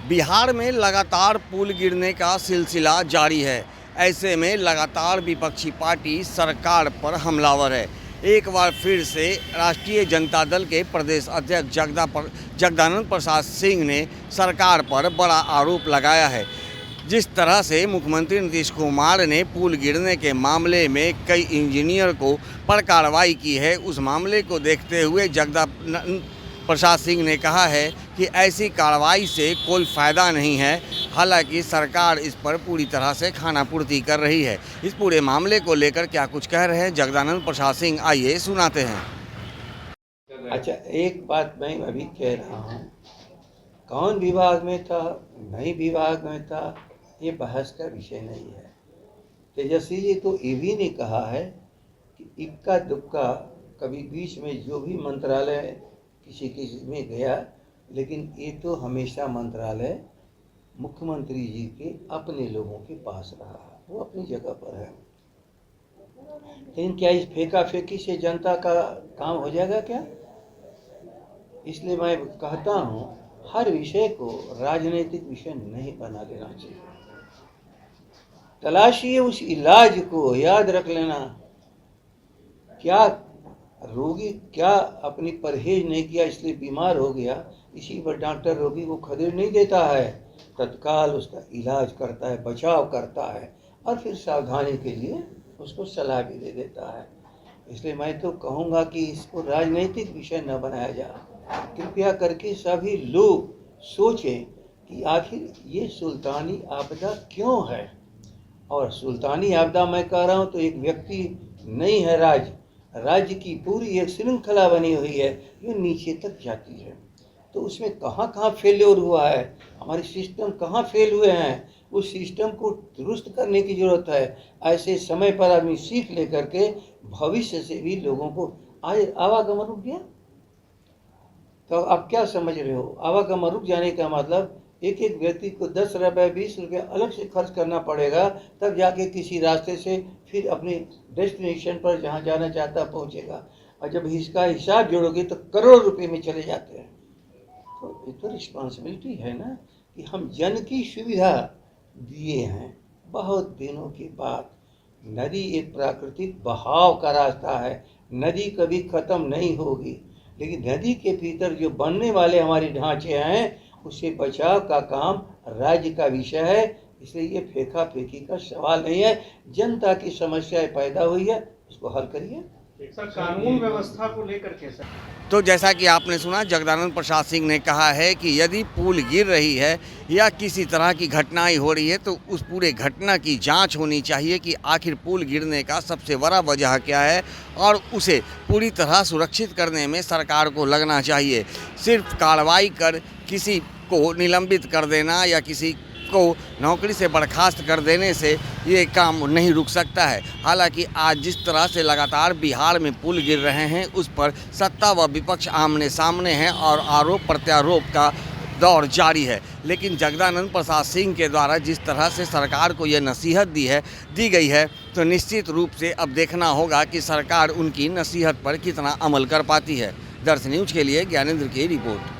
बिहार में लगातार पुल गिरने का सिलसिला जारी है। ऐसे में लगातार विपक्षी पार्टी सरकार पर हमलावर है। एक बार फिर से राष्ट्रीय जनता दल के प्रदेश अध्यक्ष जगदानंद प्रसाद सिंह ने सरकार पर बड़ा आरोप लगाया है। जिस तरह से मुख्यमंत्री नीतीश कुमार ने पुल गिरने के मामले में कई इंजीनियर को पर कार्रवाई की है, उस मामले को देखते हुए जगदानंद प्रसाद सिंह ने कहा है कि ऐसी कार्रवाई से कोई फ़ायदा नहीं है। हालांकि सरकार इस पर पूरी तरह से खानापूर्ति कर रही है। इस पूरे मामले को लेकर क्या कुछ कह रहे हैं जगदानंद प्रसाद सिंह, आइए सुनाते हैं। अच्छा, एक बात मैं अभी कह रहा हूँ, कौन विभाग में था, नहीं विभाग में था, ये बहस का विषय नहीं है। तेजस्वी जी तो ये भी नहीं कहा है कि इक्का दुक्का कभी बीच में जो भी मंत्रालय किसी में गया, लेकिन ये तो हमेशा मंत्रालय मुख्यमंत्री जी के अपने लोगों के पास रहा, वो अपनी जगह पर है। लेकिन क्या इस फेंका फेंकी से जनता का काम हो जाएगा क्या? इसलिए मैं कहता हूँ, हर विषय को राजनीतिक विषय नहीं बना देना चाहिए। तलाशिए उस इलाज को, याद रख लेना, क्या रोगी क्या अपनी परहेज नहीं किया इसलिए बीमार हो गया, इसी पर डॉक्टर रोगी को खदेड़ नहीं देता है, तत्काल उसका इलाज करता है, बचाव करता है और फिर सावधानी के लिए उसको सलाह भी दे देता है। इसलिए मैं तो कहूँगा कि इसको राजनीतिक विषय न बनाया जाए। कृपया करके सभी लोग सोचें कि आखिर ये सुल्तानी आपदा क्यों है। और सुल्तानी आपदा मैं कह रहा हूँ तो एक व्यक्ति नहीं है, राज्य की पूरी एक श्रृंखला बनी हुई है जो नीचे तक जाती है। तो उसमें कहाँ कहाँ फेल्योर हुआ है, हमारे सिस्टम कहाँ फेल हुए हैं, उस सिस्टम को दुरुस्त करने की ज़रूरत है। ऐसे समय पर आदमी सीख लेकर के भविष्य से भी लोगों को, आज आवागमन रुक गया तो आप क्या समझ रहे हो? आवागमन रुक जाने का मतलब एक एक व्यक्ति को 10 रुपये 20 रुपये अलग से खर्च करना पड़ेगा, तब जाके किसी रास्ते से फिर अपने डेस्टिनेशन पर जहाँ जाना चाहता पहुँचेगा। और जब इसका हिसाब जोड़ोगे तो करोड़ों रुपए में चले जाते हैं। तो ये तो रिस्पॉन्सिबिलिटी है ना कि हम जन की सुविधा दिए हैं। बहुत दिनों के बाद नदी एक प्राकृतिक बहाव का रास्ता है, नदी कभी ख़त्म नहीं होगी, लेकिन नदी के भीतर जो बनने वाले हमारे ढांचे हैं उससे बचाव का काम राज्य का विषय है। इसलिए ये फेंका फेंकी का सवाल नहीं है। जनता की समस्याएं पैदा हुई है, उसको हल करिए। कानून व्यवस्था को लेकर कैसा? तो जैसा कि आपने सुना, जगदानंद प्रसाद सिंह ने कहा है कि यदि पुल गिर रही है या किसी तरह की घटनाएं हो रही है तो उस पूरे घटना की जांच होनी चाहिए कि आखिर पुल गिरने का सबसे बड़ा वजह क्या है और उसे पूरी तरह सुरक्षित करने में सरकार को लगना चाहिए। सिर्फ कार्रवाई कर किसी को निलंबित कर देना या किसी को नौकरी से बर्खास्त कर देने से ये काम नहीं रुक सकता है। हालांकि आज जिस तरह से लगातार बिहार में पुल गिर रहे हैं उस पर सत्ता व विपक्ष आमने सामने हैं और आरोप प्रत्यारोप का दौर जारी है। लेकिन जगदानंद प्रसाद सिंह के द्वारा जिस तरह से सरकार को ये नसीहत दी गई है तो निश्चित रूप से अब देखना होगा कि सरकार उनकी नसीहत पर कितना अमल कर पाती है। दर्श न्यूज़ के लिए ज्ञानेंद्र की रिपोर्ट।